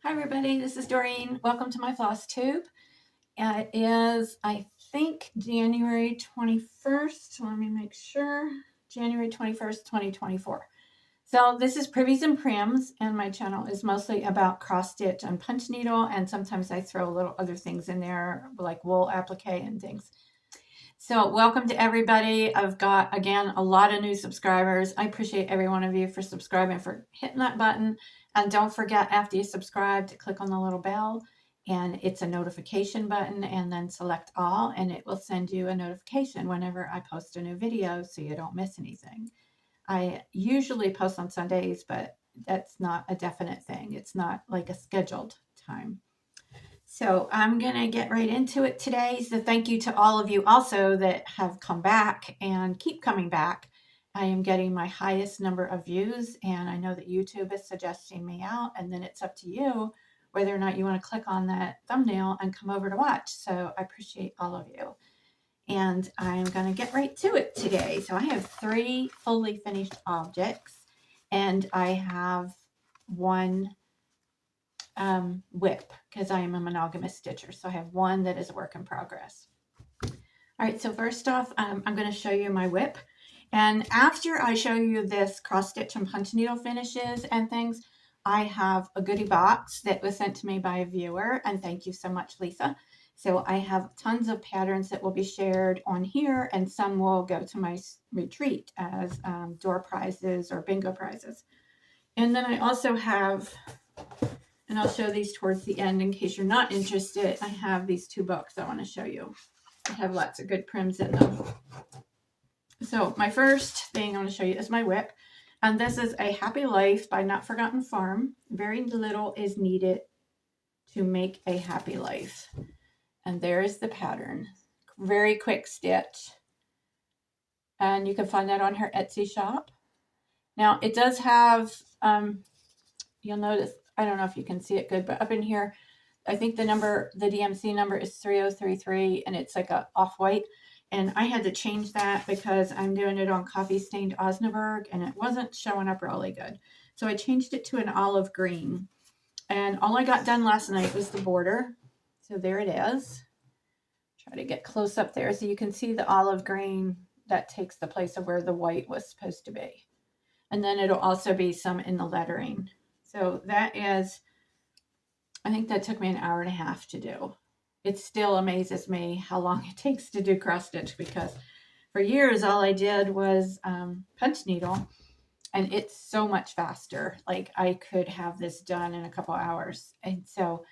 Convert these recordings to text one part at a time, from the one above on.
Hi everybody, this is Doreen. Welcome to my floss tube. It is, I think, January 21st. Let me make sure. January 21st, 2024. So this is Privies and Prims, and my channel is mostly about cross stitch and punch needle, and sometimes I throw little other things in there like wool applique and things. So welcome to everybody. I've got, again, a lot of new subscribers. I appreciate every one of you for subscribing, for hitting that button. And don't forget, after you subscribe, to click on the little bell. And it's a notification button, and then select all, and it will send you a notification whenever I post a new video so you don't miss anything. I usually post on Sundays, but that's not a definite thing. It's not like a scheduled time. So I'm going to get right into it today. So thank you to all of you also that have come back and keep coming back. I am getting my highest number of views, and I know that YouTube is suggesting me out, and then it's up to you whether or not you want to click on that thumbnail and come over to watch. So I appreciate all of you. And I'm going to get right to it today. So I have 3 fully finished objects, and I have one whip because I am a monogamous stitcher. So I have one that is a work in progress. All right, so first off, I'm going to show you my whip. And after I show you this cross stitch and punch needle finishes and things, I have a goodie box that was sent to me by a viewer. And thank you so much, Lisa. So I have tons of patterns that will be shared on here, and some will go to my retreat as door prizes or bingo prizes. And then I also have, and I'll show these towards the end in case you're not interested, I have these 2 books I want to show you. I have lots of good prims in them. So my first thing I want to show you is my whip. And this is A Happy Life by Not Forgotten Farm. Very little is needed to make a happy life. And there's the pattern. Very quick stitch. And you can find that on her Etsy shop. Now it does have, you'll notice, I don't know if you can see it good, but up in here, I think the DMC number is 3033, and it's like a off-white. And I had to change that because I'm doing it on Coffee Stained Osnaburg, and it wasn't showing up really good. So I changed it to an olive green. And all I got done last night was the border. So there it is. Try to get close up there so you can see the olive green that takes the place of where the white was supposed to be. And then it'll also be some in the lettering. So that is, I think that took me an hour and a half to do. It still amazes me how long it takes to do cross stitch, because for years all I did was punch needle, and it's so much faster. Like I could have this done in a couple hours. And so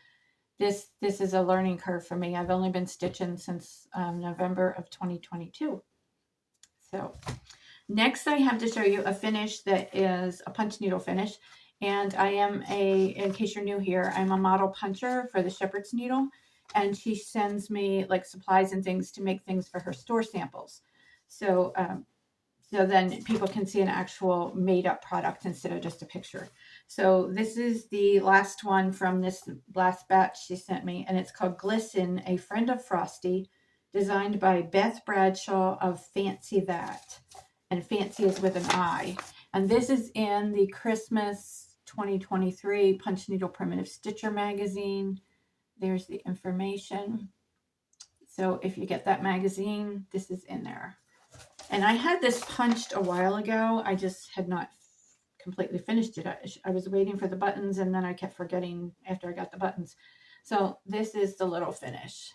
this is a learning curve for me. I've only been stitching since November of 2022. So next I have to show you a finish that is a punch needle finish. And I am in case you're new here, I'm a model puncher for the Shepherd's Needle. And she sends me like supplies and things to make things for her store samples. So, so then people can see an actual made up product instead of just a picture. So this is the last one from this last batch she sent me, and it's called Glisten, A Friend of Frosty, designed by Beth Bradshaw of Fancy That. And Fancy is with an I. And this is in the Christmas 2023 Punch Needle Primitive Stitcher magazine. There's the information. So if you get that magazine, this is in there. And I had this punched a while ago. I just had not completely finished it. I was waiting for the buttons, and then I kept forgetting after I got the buttons. So this is the little finish.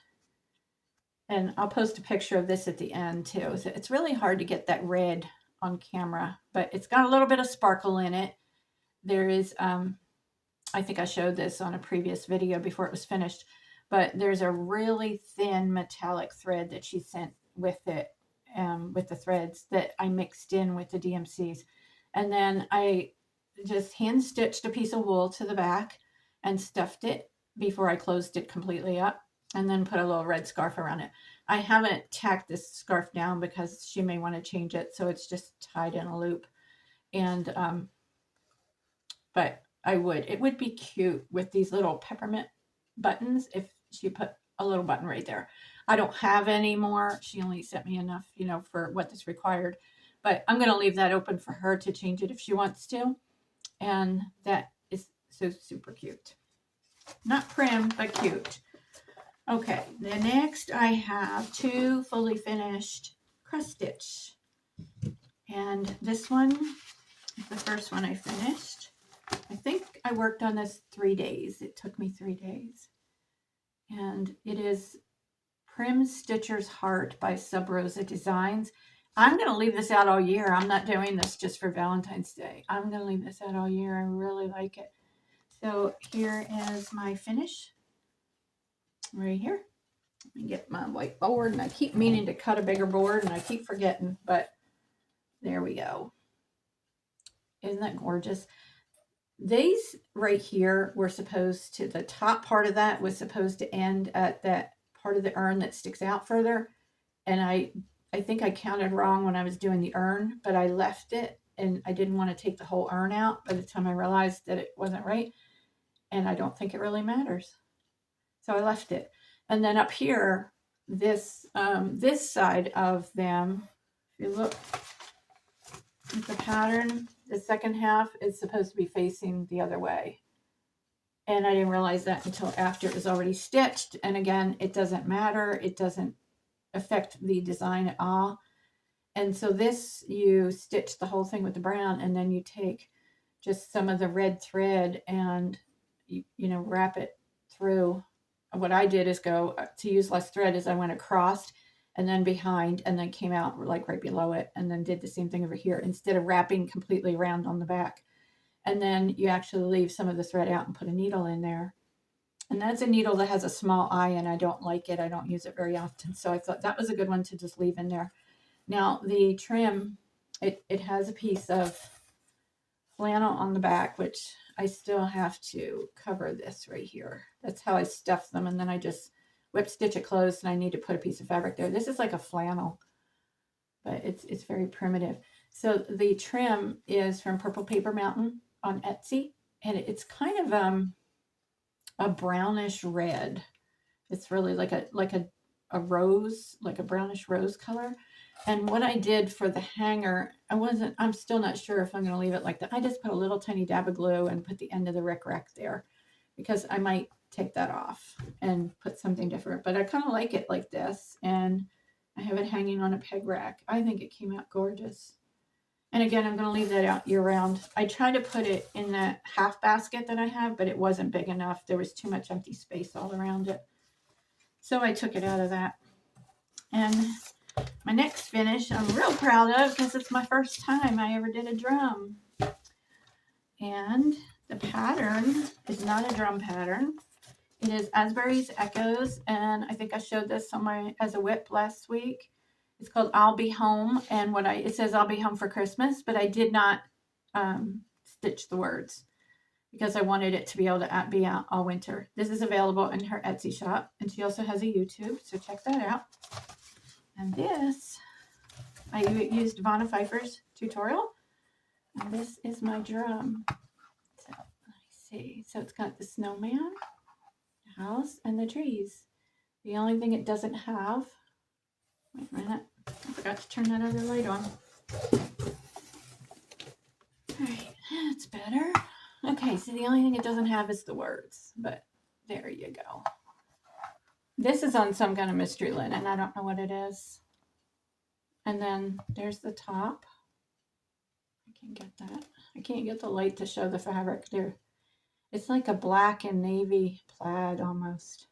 And I'll post a picture of this at the end too. So it's really hard to get that red on camera, but it's got a little bit of sparkle in it. There is, I think I showed this on a previous video before it was finished, but there's a really thin metallic thread that she sent with it, with the threads that I mixed in with the DMCs. And then I just hand stitched a piece of wool to the back and stuffed it before I closed it completely up, and then put a little red scarf around it. I haven't tacked this scarf down because she may want to change it, so it's just tied in a loop. And but it would be cute with these little peppermint buttons if she put a little button right there. I don't have any more. She only sent me enough, for what is required. But I'm going to leave that open for her to change it if she wants to. And that is so super cute. Not prim, but cute. Okay, the next I have 2 fully finished cross stitch. And this one is the first one I finished. I think I worked on this 3 days. It took me 3 days. And it is Prim Stitcher's Heart by Sub Rosa Designs. I'm going to leave this out all year. I'm not doing this just for Valentine's Day. I'm going to leave this out all year. I really like it. So here is my finish right here. Let me get my white board, and I keep meaning to cut a bigger board, and I keep forgetting, but there we go. Isn't that gorgeous? These right here were supposed to, the top part of that was supposed to end at that part of the urn that sticks out further. And I think I counted wrong when I was doing the urn, but I left it, and I didn't want to take the whole urn out by the time I realized that it wasn't right. And I don't think it really matters. So I left it. And then up here, this side of them, if you look at the pattern, the second half is supposed to be facing the other way. And I didn't realize that until after it was already stitched. And again, it doesn't matter. It doesn't affect the design at all. And so this, you stitch the whole thing with the brown, and then you take just some of the red thread and you know, wrap it through. What I did is go to use less thread as I went across and then behind, and then came out like right below it, and then did the same thing over here instead of wrapping completely around on the back. And then you actually leave some of the thread out and put a needle in there. And that's a needle that has a small eye, and I don't like it. I don't use it very often. So I thought that was a good one to just leave in there. Now the trim, it has a piece of flannel on the back, which I still have to cover this right here. That's how I stuff them. And then I just whip stitch it closed, and I need to put a piece of fabric there. This is like a flannel, but it's very primitive. So the trim is from Purple Paper Mountain on Etsy, and it's kind of a brownish red. It's really like a rose, like a brownish rose color. And what I did for the hanger, I'm still not sure if I'm going to leave it like that. I just put a little tiny dab of glue and put the end of the rickrack there, because I might take that off and put something different. But I kind of like it like this, and I have it hanging on a peg rack. I think it came out gorgeous. And again, I'm going to leave that out year round. I tried to put it in that half basket that I have, but it wasn't big enough. There was too much empty space all around it. So I took it out of that. And my next finish I'm real proud of, because it's my first time I ever did a drum. And the pattern is not a drum pattern. It is Asbury's Echoes, and I think I showed this on as a whip last week. It's called I'll Be Home, and it says I'll be home for Christmas, but I did not stitch the words because I wanted it to be able to be out all winter. This is available in her Etsy shop, and she also has a YouTube, so check that out. And this, I used Pfeiffer's tutorial, and this is my drum. So let me see. So it's got the snowman, the house, and the trees. The only thing it doesn't have, wait a minute, I forgot to turn that other light on. All right, that's better. Okay, so the only thing it doesn't have is the words, but there you go. This is on some kind of mystery linen. I don't know what it is. And then there's the top. I can't get that. I can't get the light to show the fabric there. It's like a black and navy plaid almost.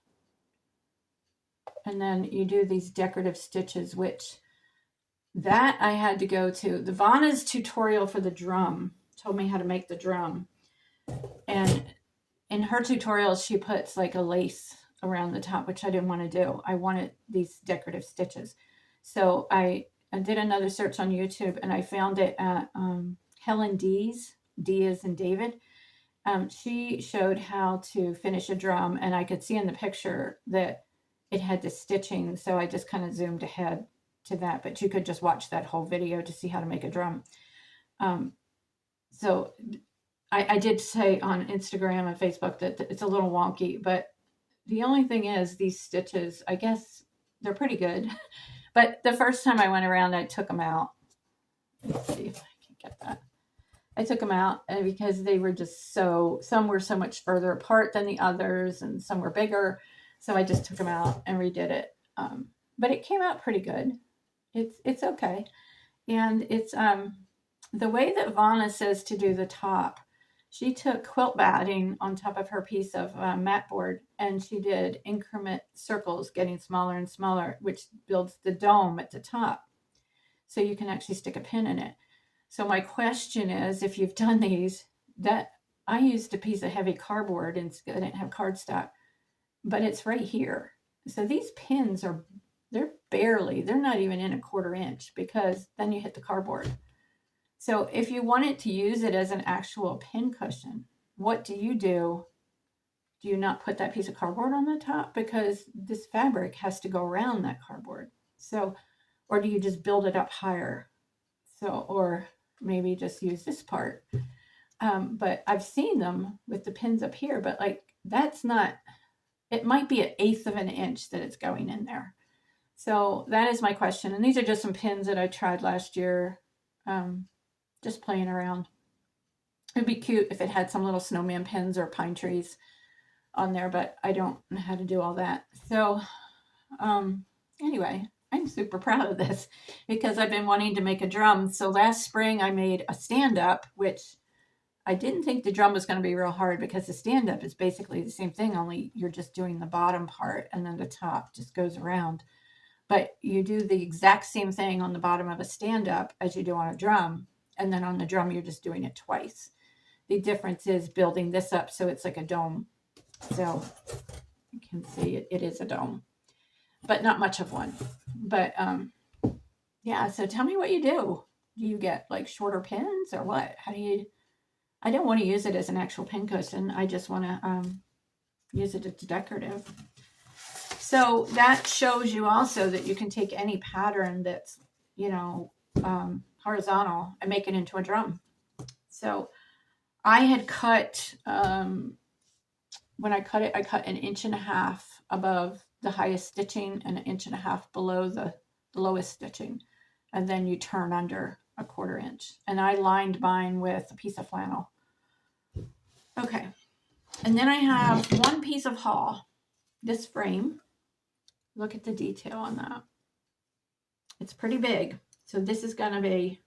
And then you do these decorative stitches, which that I had to go to. The Vanna's tutorial for the drum told me how to make the drum. And in her tutorials, she puts like a lace around the top, which I didn't want to do. I wanted these decorative stitches. So I did another search on YouTube, and I found it at Helen D's, D as in David. She showed how to finish a drum, and I could see in the picture that it had the stitching, so I just kind of zoomed ahead to that, but you could just watch that whole video to see how to make a drum. So I did say on Instagram and Facebook that it's a little wonky, but the only thing is these stitches, I guess they're pretty good. But the first time I went around, I took them out. Let's see if I can get that. I took them out and because they were just some were so much further apart than the others and some were bigger. So I just took them out and redid it. But it came out pretty good. It's okay. And it's the way that Vonna says to do the top. She took quilt batting on top of her piece of mat board and she did increment circles getting smaller and smaller, which builds the dome at the top. So you can actually stick a pin in it. So my question is, if you've done these, that I used a piece of heavy cardboard and I didn't have cardstock, but it's right here. So these pins they're not even in a 1/4 inch because then you hit the cardboard. So if you wanted to use it as an actual pin cushion, what do you do? Do you not put that piece of cardboard on the top? Because this fabric has to go around that cardboard. So, or do you just build it up higher? So, or maybe just use this part. But I've seen them with the pins up here, but like that's not, it might be 1/8 of an inch that it's going in there. So that is my question. And these are just some pins that I tried last year, just playing around. It'd be cute if it had some little snowman pins or pine trees on there, but I don't know how to do all that. So anyway, I'm super proud of this because I've been wanting to make a drum. So last spring I made a stand-up, which I didn't think the drum was going to be real hard because the stand-up is basically the same thing, only you're just doing the bottom part and then the top just goes around. But you do the exact same thing on the bottom of a stand-up as you do on a drum. And then on the drum, you're just doing it twice. The difference is building this up so it's like a dome. So you can see it is a dome, but not much of one. But yeah, so tell me what you do. Do you get like shorter pins or what? How do you, I don't want to use it as an actual pin cushion. I just want to use it as decorative. So that shows you also that you can take any pattern that's, horizontal and make it into a drum. So I had cut, when I cut it, I cut 1.5 inches above the highest stitching and 1.5 inches below the lowest stitching. And then you turn under 1/4 inch. And I lined mine with a piece of flannel. Okay. And then I have one piece of haul, this frame. Look at the detail on that. It's pretty big. So this is going to be,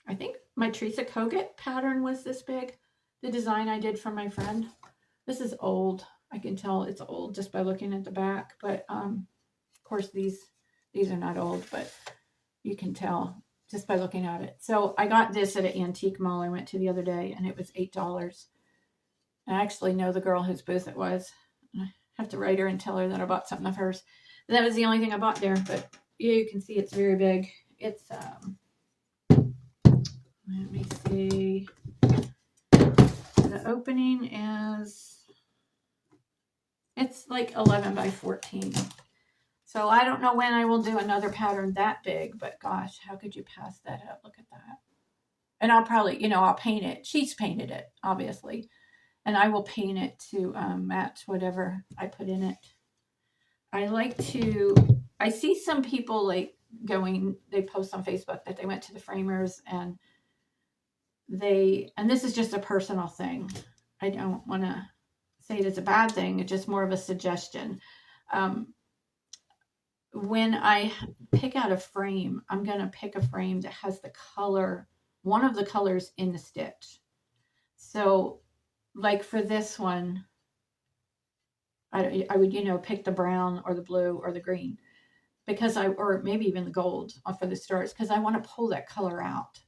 I think my Teresa Kogut pattern was this big. The design I did for my friend. This is old. I can tell it's old just by looking at the back. But of course these are not old, but you can tell just by looking at it. So I got this at an antique mall I went to the other day, and it was $8. And I actually know the girl whose booth it was. I have to write her and tell her that I bought something of hers. And that was the only thing I bought there, but you can see it's very big. It's let me see. The opening is, it's like 11 by 14. So I don't know when I will do another pattern that big, but gosh, how could you pass that up? Look at that. And I'll probably, I'll paint it. She's painted it, obviously. And I will paint it to match whatever I put in it. I see some people like they post on Facebook that they went to the framers and this is just a personal thing. I don't want to say it's a bad thing. It's just more of a suggestion. When I pick out a frame, I'm going to pick a frame that has the color, one of the colors in the stitch. So like for this one, I would, pick the brown or the blue or the green or maybe even the gold for the stars, because I want to pull that color out.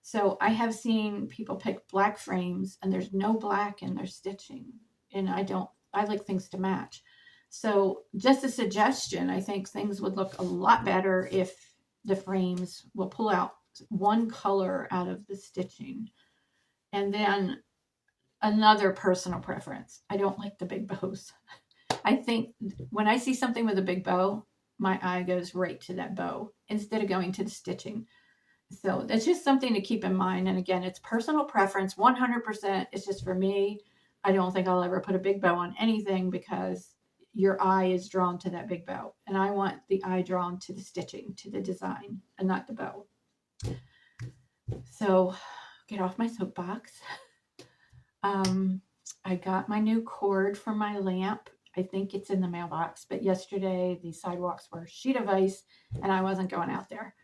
So I have seen people pick black frames and there's no black in their stitching. And I like things to match. So just a suggestion, I think things would look a lot better if the frames will pull out one color out of the stitching. And then another personal preference, I don't like the big bows. I think when I see something with a big bow, my eye goes right to that bow instead of going to the stitching. So that's just something to keep in mind. And again, it's personal preference, 100%. It's just for me. I don't think I'll ever put a big bow on anything because your eye is drawn to that big bow. And I want the eye drawn to the stitching, to the design, and not the bow. So get off my soapbox. I got my new cord for my lamp. I think it's in the mailbox, but yesterday the sidewalks were a sheet of ice and I wasn't going out there.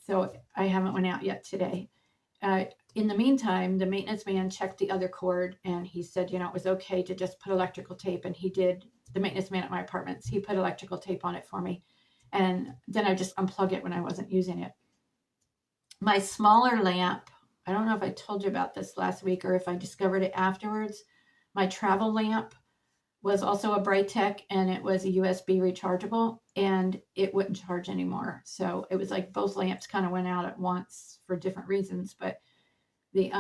So I haven't went out yet today. In the meantime, the maintenance man checked the other cord and he said, it was okay to just put electrical tape. And he did. The maintenance man at my apartments, he put electrical tape on it for me. And then I just unplug it when I wasn't using it. My smaller lamp, I don't know if I told you about this last week or if I discovered it afterwards. My travel lamp was also a Brightech and it was a USB rechargeable and it wouldn't charge anymore. So it was like both lamps kind of went out at once for different reasons, but it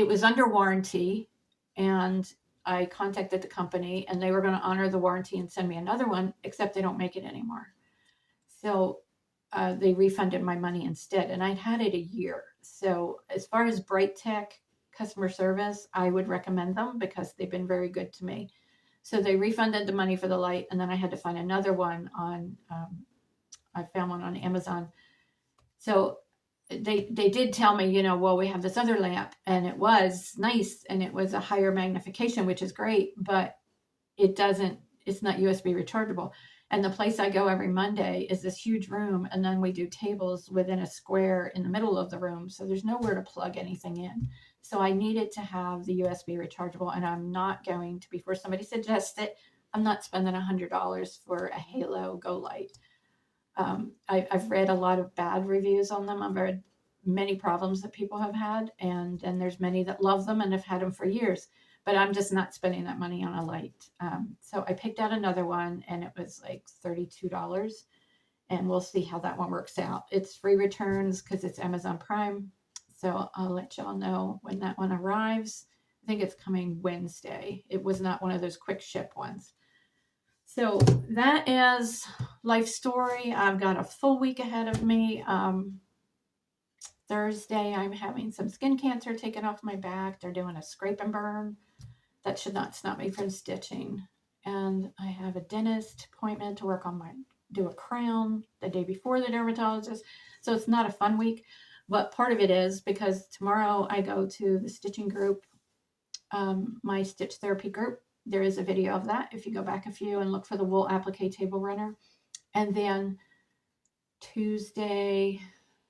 was under warranty and I contacted the company and they were going to honor the warranty and send me another one, except they don't make it anymore. So they refunded my money instead and I'd had it a year. So as far as Brightech customer service, I would recommend them because they've been very good to me. So they refunded the money for the light and then I had to find another one on, I found one on Amazon. So they did tell me, well, we have this other lamp and it was nice and it was a higher magnification, which is great, but it's not USB rechargeable. And the place I go every Monday is this huge room. And then we do tables within a square in the middle of the room. So there's nowhere to plug anything in. So I needed to have the USB rechargeable and I'm not going to, before somebody suggests it, I'm not spending $100 for a Halo Go Light. I've read a lot of bad reviews on them. I've read many problems that people have had, and then there's many that love them and have had them for years. But I'm just not spending that money on a light. So I picked out another one, and it was like $32, and we'll see how that one works out. It's free returns because it's Amazon Prime, so I'll let y'all know when that one arrives. I think it's coming Wednesday. It was not one of those quick ship ones. So that is life story. I've got a full week ahead of me. Thursday, I'm having some skin cancer taken off my back. They're doing a scrape and burn. That should not stop me from stitching. And I have a dentist appointment to do a crown the day before the dermatologist. So it's not a fun week, but part of it is because tomorrow I go to the stitching group, my stitch therapy group. There is a video of that if you go back a few and look for the wool applique table runner. And then Tuesday,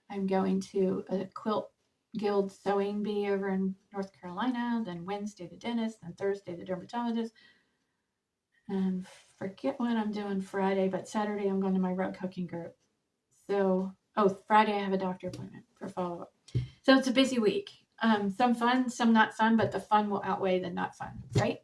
I'm going to a quilt guild sewing bee over in North Carolina. Then Wednesday, the dentist. Then Thursday, the dermatologist. And forget what I'm doing Friday, but Saturday, I'm going to my rug hooking group. So, Friday, I have a doctor appointment for follow-up. So it's a busy week. Some fun, some not fun, but the fun will outweigh the not fun, right?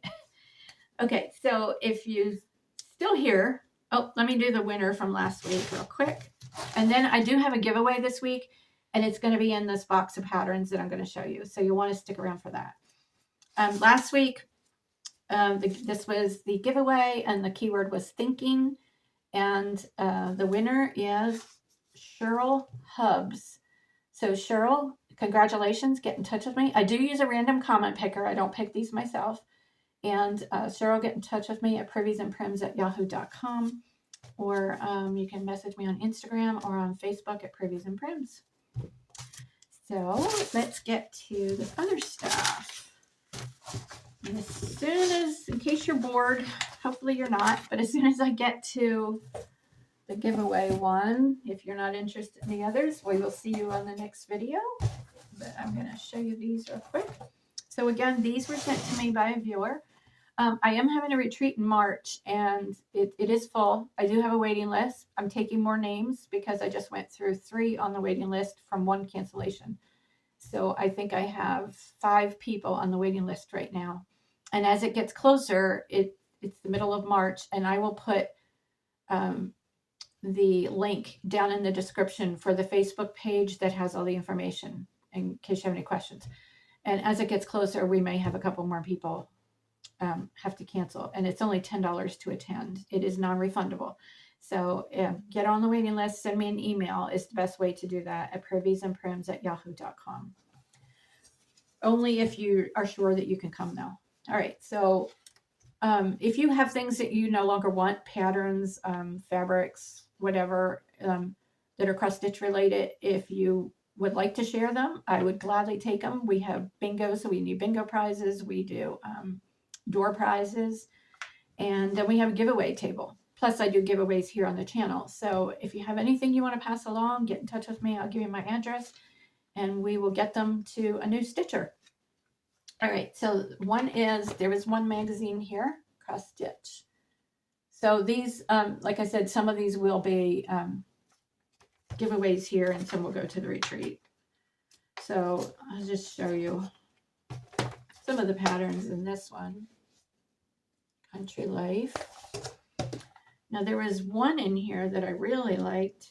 Okay, so if you still here, let me do the winner from last week real quick. And then I do have a giveaway this week, and it's going to be in this box of patterns that I'm going to show you. So you'll want to stick around for that. Last week, this was the giveaway, and the keyword was thinking. And the winner is Cheryl Hubbs. So Cheryl, congratulations. Get in touch with me. I do use a random comment picker. I don't pick these myself. And Cheryl, get in touch with me at priviesandprims@yahoo.com, or you can message me on Instagram or on Facebook at Privies and Prims. So let's get to the other stuff. And as soon as, in case you're bored, hopefully you're not, but as soon as I get to the giveaway one, if you're not interested in the others, we will see you on the next video. But I'm going to show you these real quick. So again, these were sent to me by a viewer. I am having a retreat in March, and it is full. I do have a waiting list. I'm taking more names because I just went through 3 on the waiting list from 1 cancellation. So I think I have 5 people on the waiting list right now. And as it gets closer, it's the middle of March, and I will put the link down in the description for the Facebook page that has all the information in case you have any questions. And as it gets closer, we may have a couple more people have to cancel, and it's only $10 to attend. It is non-refundable. So get on the waiting list, send me an email is the best way to do that at priviesandprims@yahoo.com. Only if you are sure that you can come though. All right, so if you have things that you no longer want, patterns, fabrics, whatever, that are cross-stitch related, if you would like to share them, I would gladly take them. We have bingo, so we need bingo prizes. We do door prizes. And then we have a giveaway table. Plus, I do giveaways here on the channel. So if you have anything you want to pass along, get in touch with me. I'll give you my address, and we will get them to a new stitcher. All right, so there was one magazine here, Cross Stitch. So these, like I said, some of these will be giveaways here, and some will go to the retreat. So I'll just show you some of the patterns in this one. Country Life. Now there was one in here that I really liked.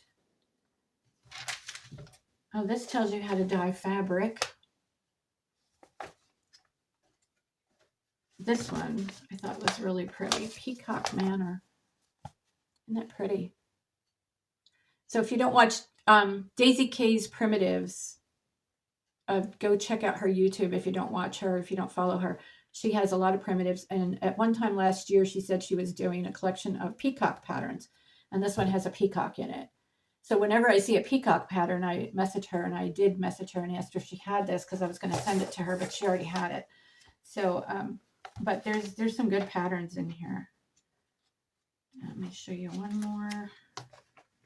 Oh, this tells you how to dye fabric. This one I thought was really pretty. Peacock Manor. Isn't that pretty? So if you don't watch Daisy Kay's Primitives, go check out her YouTube if you don't watch her, if you don't follow her. She has a lot of primitives, and at one time last year, she said she was doing a collection of peacock patterns, and this one has a peacock in it. So whenever I see a peacock pattern, I message her, and I did message her and asked her if she had this because I was going to send it to her, but she already had it. So, but there's some good patterns in here. Let me show you one more.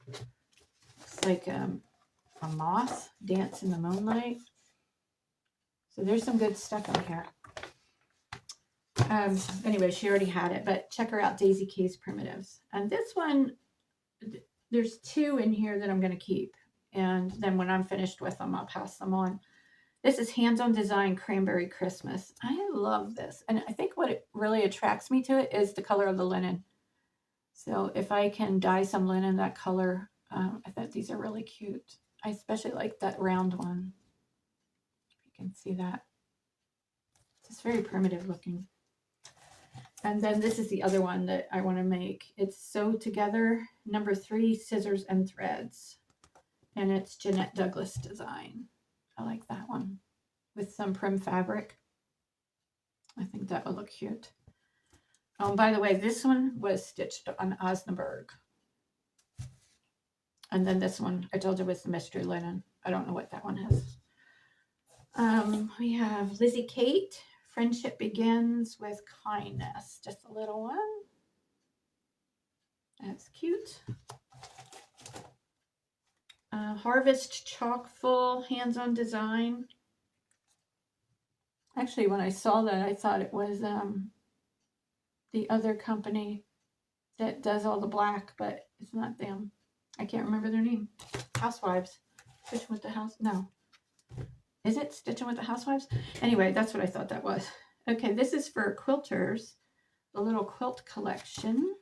It's like a moth dance in the moonlight. So there's some good stuff in here. Anyway, she already had it, but check her out, Daisy Kay's Primitives. And this one, there's two in here that I'm going to keep. And then when I'm finished with them, I'll pass them on. This is Hands-On Design Cranberry Christmas. I love this. And I think what it really attracts me to it is the color of the linen. So if I can dye some linen that color, I thought these are really cute. I especially like that round one. You can see that. It's just very primitive looking. And then this is the other one that I want to make. It's Sew Together, number 3, Scissors and Threads. And it's Jeanette Douglas design. I like that one. With some prim fabric. I think that will look cute. Oh, by the way, this one was stitched on Osnaburg. And then this one, I told you, was the mystery linen. I don't know what that one has. We have Lizzie Kate. Friendship Begins with Kindness. Just a little one. That's cute. Harvest Chalkful Hands-On Design. Actually, when I saw that, I thought it was the other company that does all the black, but it's not them. I can't remember their name. Housewives. Stitching with the House. No. Is it Stitching with the Housewives? Anyway, that's what I thought that was. Okay, this is for quilters. The little quilt collection.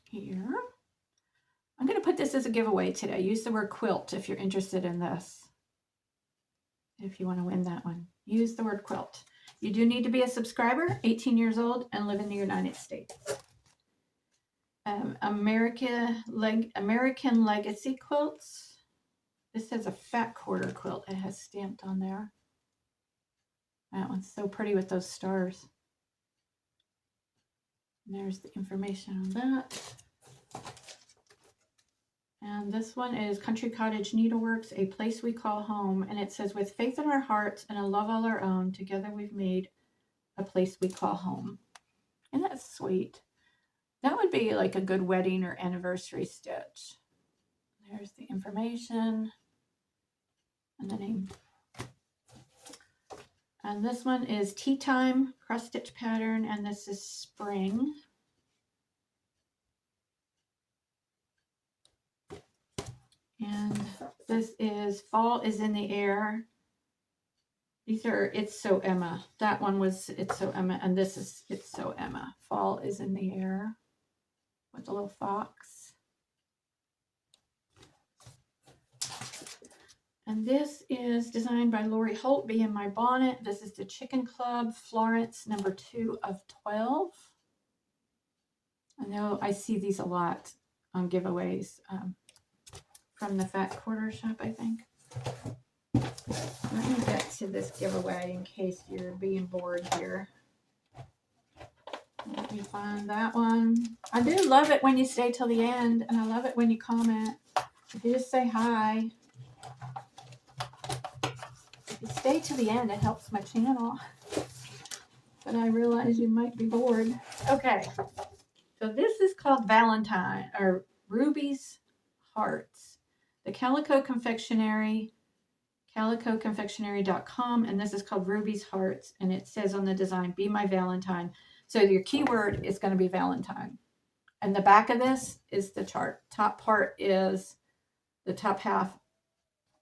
Here. I'm going to put this as a giveaway today. Use the word quilt if you're interested in this. If you want to win that one. Use the word quilt. You do need to be a subscriber, 18 years old, and live in the United States. American Legacy Quilts. This has a fat quarter quilt. It has stamped on there. That one's so pretty with those stars. And there's the information on that. And this one is Country Cottage Needleworks, A Place We Call Home. And it says, with faith in our hearts and a love all our own, together we've made a place we call home. And that's sweet. That would be like a good wedding or anniversary stitch. There's the information and the name. And this one is Tea Time cross stitch pattern, and this is spring. And this is Fall is in the Air. These are It's So Emma. That one was It's So Emma, and this is It's So Emma. Fall is in the Air with a little fox. And this is designed by Lori Holt, Be in My Bonnet. This is the Chicken Club, Florence, number 2 of 12. I know I see these a lot on giveaways from the Fat Quarter Shop, I think. Let me get to this giveaway in case you're being bored here. Let me find that one. I do love it when you stay till the end, and I love it when you comment. If you just say hi, if you stay to the end, it helps my channel. But I realize you might be bored. Okay, so this is called Valentine, or Ruby's Hearts. The Calico Confectionery, calicoconfectionery.com, and this is called Ruby's Hearts, and it says on the design, "Be my Valentine." So your keyword is going to be Valentine. And the back of this is the chart. Top part is the top half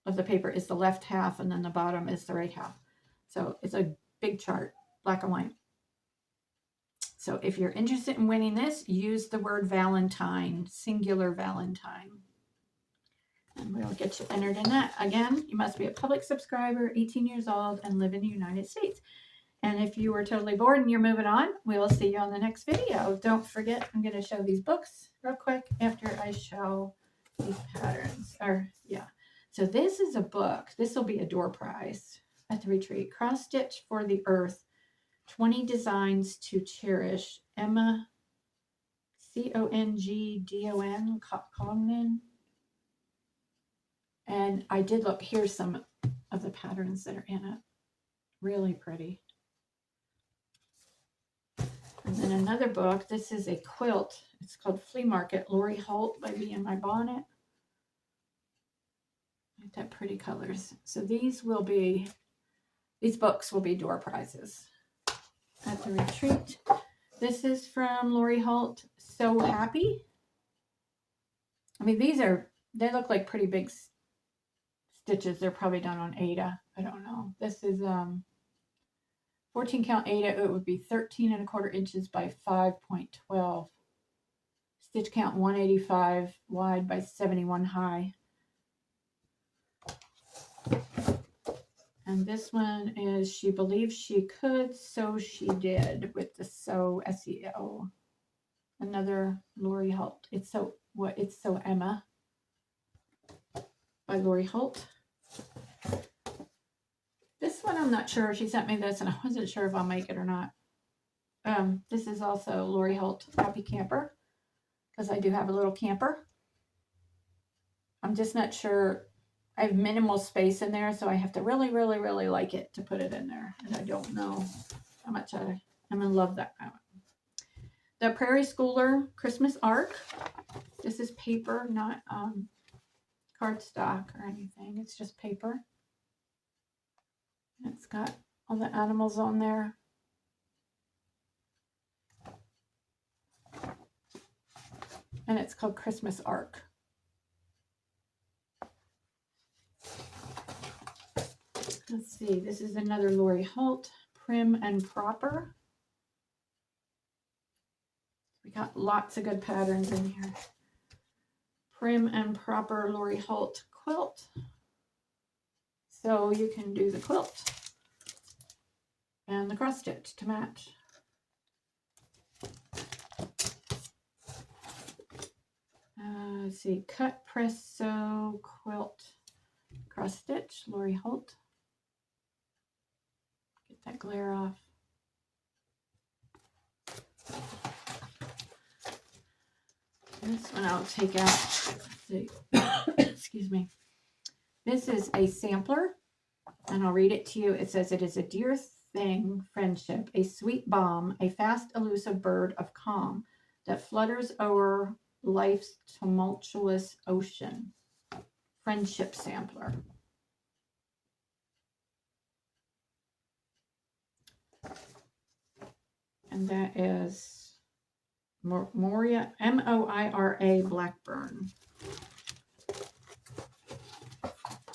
of the paper is the left half, and then the bottom is the right half. So it's a big chart, black and white. So if you're interested in winning this, use the word Valentine, singular Valentine. And we'll get you entered in that. Again, you must be a public subscriber, 18 years old, and live in the United States. And if you were totally bored and you're moving on, we'll see you on the next video. Don't forget, I'm going to show these books real quick after I show these patterns. So this is a book. This will be a door prize at the retreat. Cross Stitch for the Earth, 20 Designs to Cherish. Emma, Congdon, Congdon. And I did look, here's some of the patterns that are in it. Really pretty. And then another book, this is a quilt. It's called Flea Market, Lori Holt by Bee in My Bonnet. Look at that pretty colors. So these books will be door prizes at the retreat. This is from Lori Holt, So Happy. I mean, they look like pretty big stitches. They're probably done on Aida. I don't know. This is 14 count Aida. It would be 13 1/4 inches by 5.12. Stitch count 185 wide by 71 high. And this one is She Believed She Could, So She Did, with the So, S-E-O. Another Lori Holt. It's So Emma by Lori Holt. This one I'm not sure. She sent me this and I wasn't sure if I'll make it or not. This is also Lori Holt, Happy Camper, because I do have a little camper. I'm just not sure. I have minimal space in there, so I have to really, really, really like it to put it in there. And I don't know how much I'm going to love that one. The Prairie Schooler Christmas Arc. This is paper, not cardstock or anything. It's just paper. It's got all the animals on there. And it's called Christmas Arc. Let's see, this is another Lori Holt, Prim and Proper. We got lots of good patterns in here. Prim and Proper Lori Holt quilt. So you can do the quilt and the cross stitch to match. Let's see, Cut, Press, Sew, Quilt, cross stitch, Lori Holt. Get that glare off. This one I'll take out. Let's see. Excuse me. This is a sampler, and I'll read it to you. It says, "It is a dear thing, friendship, a sweet balm, a fast, elusive bird of calm that flutters o'er life's tumultuous ocean." Friendship sampler. And that is Moira, M-O-I-R-A Blackburn.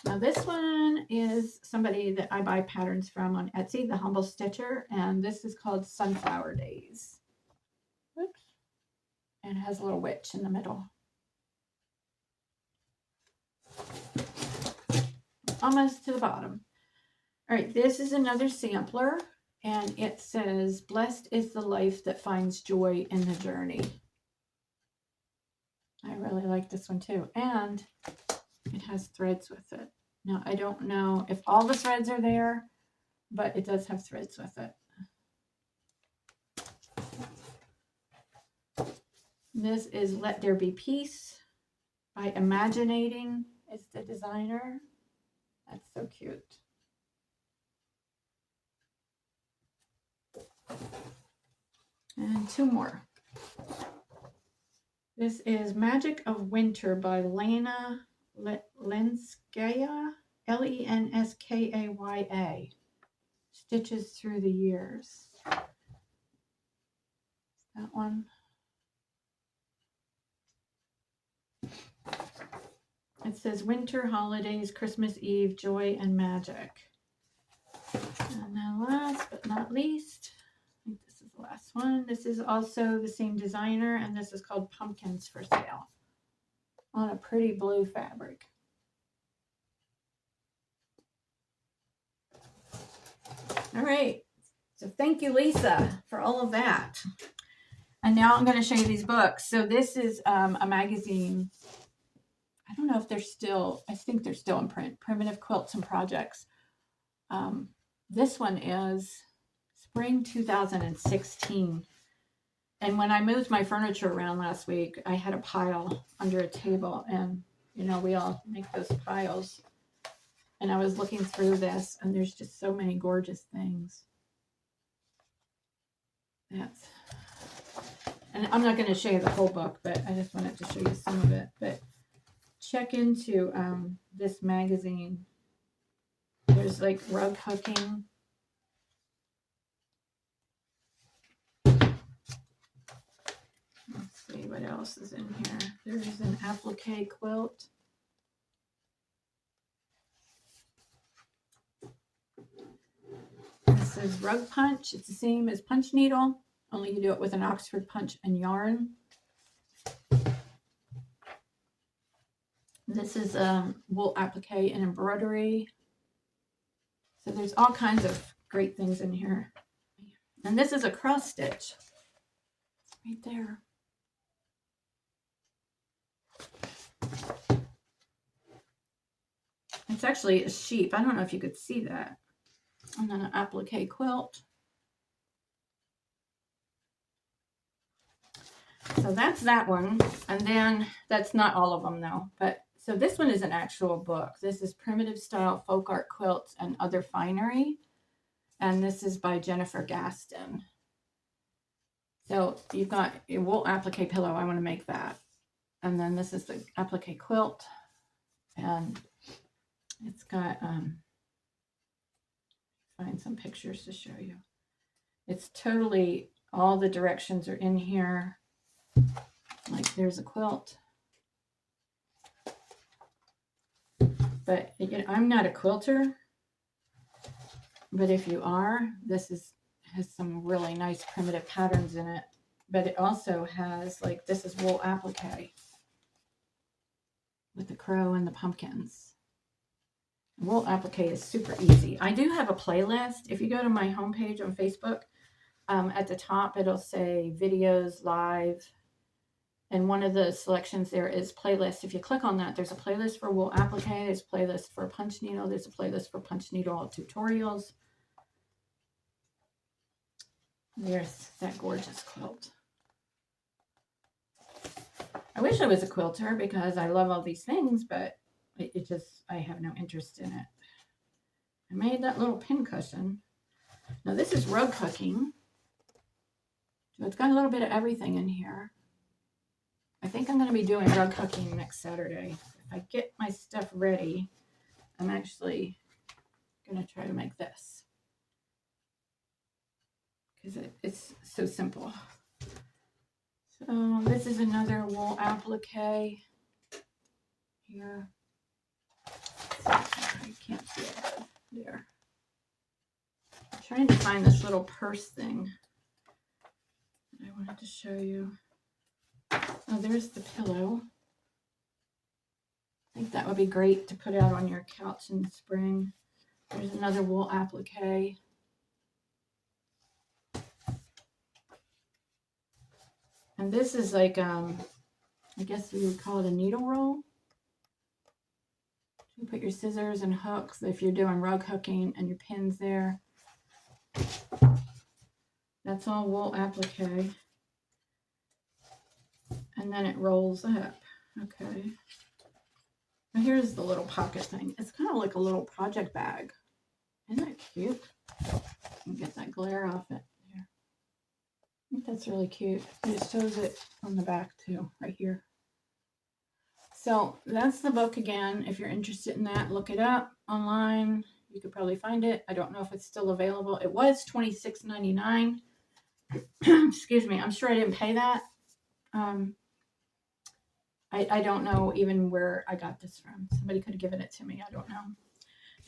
Now this one is somebody that I buy patterns from on Etsy, The Humble Stitcher, and this is called Sunflower Days. Oops. And it has a little witch in the middle. Almost to the bottom. All right, this is another sampler, and it says, "Blessed is the life that finds joy in the journey." I really like this one too, and it has threads with it. Now, I don't know if all the threads are there, but it does have threads with it. This is Let There Be Peace. by Imaginating is the designer. That's so cute. And two more. This is Magic of Winter by Lena Lenskaya, Lenskaya. Stitches Through the Years. That one. It says Winter Holidays, Christmas Eve, Joy and Magic. And then last but not least, I think this is the last one. This is also the same designer, and this is called Pumpkins for Sale on a pretty blue fabric. All right. So thank you, Lisa, for all of that. And now I'm going to show you these books. So this is a magazine. I don't know if they're still, I think they're still in print. Primitive Quilts and Projects. This one is Spring 2016. And when I moved my furniture around last week, I had a pile under a table. And, you know, we all make those piles. And I was looking through this, and there's just so many gorgeous things. And I'm not going to show you the whole book, but I just wanted to show you some of it. But check into this magazine. There's like rug hooking. Let's see what else is in here. There's an applique quilt. This is rug punch. It's the same as punch needle, only you do it with an Oxford punch and yarn. This is wool applique and embroidery. So there's all kinds of great things in here. And this is a cross stitch right there. It's actually a sheep. I don't know if you could see that. And then an applique quilt. So that's that one. And then that's not all of them though. But so this one is an actual book. This is Primitive Style Folk Art Quilts and Other Finery. And this is by Jennifer Gaston. So you've got a wool applique pillow. I want to make that. And then this is the applique quilt. And it's got, find some pictures to show you. It's totally, all the directions are in here. Like there's a quilt. But you know, I'm not a quilter. But if you are, this has some really nice primitive patterns in it. But it also has, like, this is wool applique with the crow and the pumpkins. Wool applique is super easy. I do have a playlist. If you go to my homepage on Facebook, at the top it'll say videos live. And one of the selections there is playlist. If you click on that, there's a playlist for wool applique. There's a playlist for punch needle. There's a playlist for punch needle tutorials. There's that gorgeous quilt. I wish I was a quilter because I love all these things, but it just, I have no interest in it. I made that little pin cushion. Now this is rug hooking. So it's got a little bit of everything in here. I think I'm going to be doing rug hooking next Saturday. If I get my stuff ready, I'm actually going to try to make this. Because it's so simple. So this is another wool applique here. I can't see it there. I'm trying to find this little purse thing that I wanted to show you. Oh, there's the pillow. I think that would be great to put out on your couch in the spring. There's another wool applique. And this is like, I guess we would call it a needle roll. You put your scissors and hooks if you're doing rug hooking and your pins there. That's all wool applique. And then it rolls up. Okay. Now here's the little pocket thing. It's kind of like a little project bag. Isn't that cute? You can get that glare off it. There. I think that's really cute. It shows it on the back too, right here. So that's the book again. If you're interested in that, look it up online. You could probably find it. I don't know if it's still available. It was $26.99. Excuse me. I'm sure I didn't pay that. I don't know even where I got this from. Somebody could have given it to me. I don't know.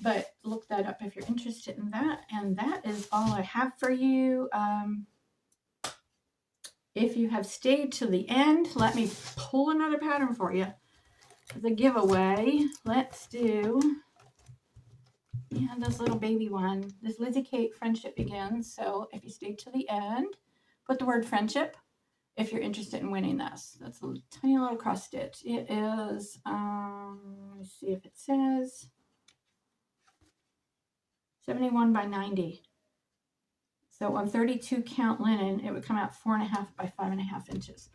But look that up if you're interested in that. And that is all I have for you. If you have stayed to the end, let me pull another pattern for you. The giveaway. Let's do this little baby one. This Lizzie Kate Friendship Begins. So if you stayed to the end, put the word friendship if you're interested in winning this. That's a tiny little cross stitch. It is, let me see if it says 71 by 90. So on 32 count linen, it would come out 4.5 by 5.5 inches.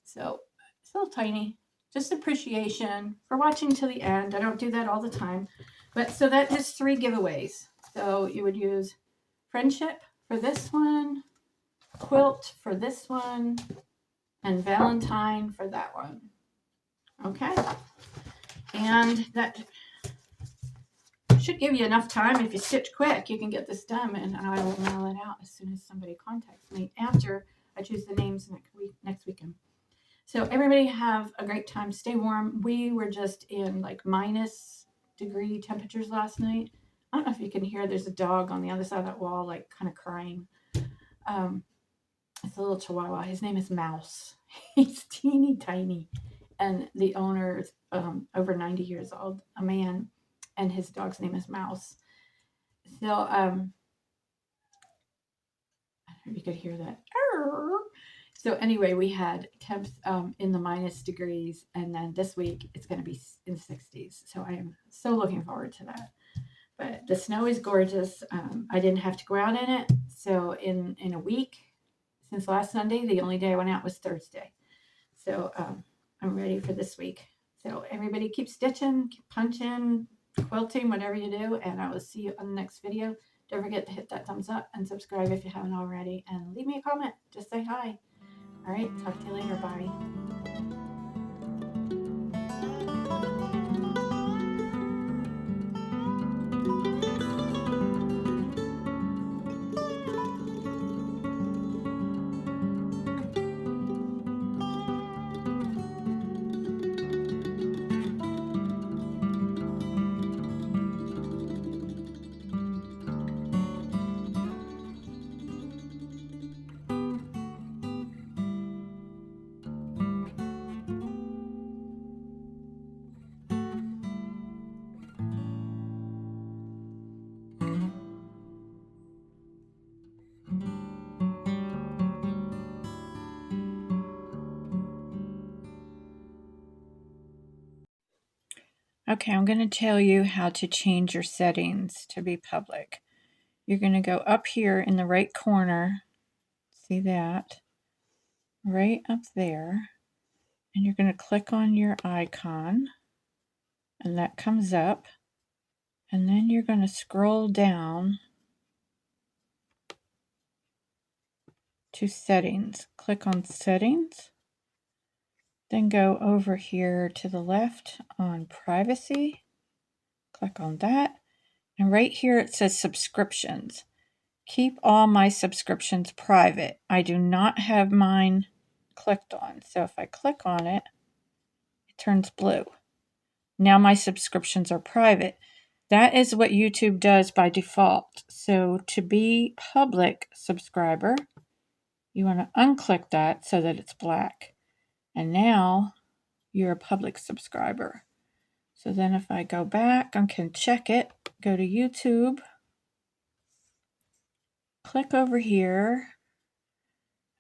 So it's a little tiny. Just appreciation for watching till the end. I don't do that all the time. But so that is 3 giveaways. So you would use friendship for this one, quilt for this one, and Valentine for that one. Okay? And that should give you enough time. If you stitch quick, you can get this done, and I will mail it out as soon as somebody contacts me after I choose the names next weekend. So everybody have a great time. Stay warm. We were just in like -degree temperatures last night. I don't know if you can hear, there's a dog on the other side of that wall, like kind of crying. It's a little chihuahua. His name is Mouse. He's teeny tiny. And the owner is over 90 years old, a man, and his dog's name is Mouse. So, I don't know if you could hear that. So anyway, we had temps in the -degrees, and then this week it's going to be in 60s. So I am so looking forward to that. But the snow is gorgeous. I didn't have to go out in it. So in a week, since last Sunday, the only day I went out was Thursday. So I'm ready for this week. So everybody keep stitching, keep punching, quilting, whatever you do, and I will see you on the next video. Don't forget to hit that thumbs up and subscribe if you haven't already, and leave me a comment. Just say hi. All right, talk to you later. Bye. Okay, I'm going to tell you how to change your settings to be public. You're going to go up here in the right corner, see that, right up there, and you're going to click on your icon, and that comes up, and then you're going to scroll down to settings. Click on settings, then go over here to the left on privacy, click on that, and right here it says subscriptions. Keep all my subscriptions private. I do not have mine clicked on. So if I click on it, it turns blue. Now my subscriptions are private. That is what YouTube does by default. So to be public subscriber, you want to unclick that so that it's black. And now you're a public subscriber. So then if I go back, I can check it, go to YouTube, click over here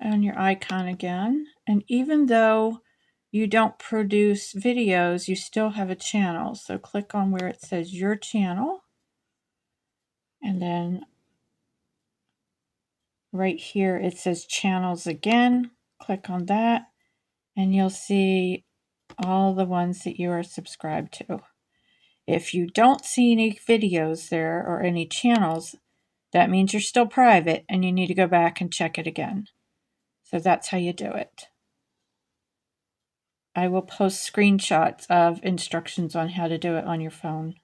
on your icon again, and even though you don't produce videos, you still have a channel. So click on where it says your channel, and then right here it says channels again. Click on that, and you'll see all the ones that you are subscribed to. If you don't see any videos there or any channels, that means you're still private and you need to go back and check it again. So that's how you do it. I will post screenshots of instructions on how to do it on your phone.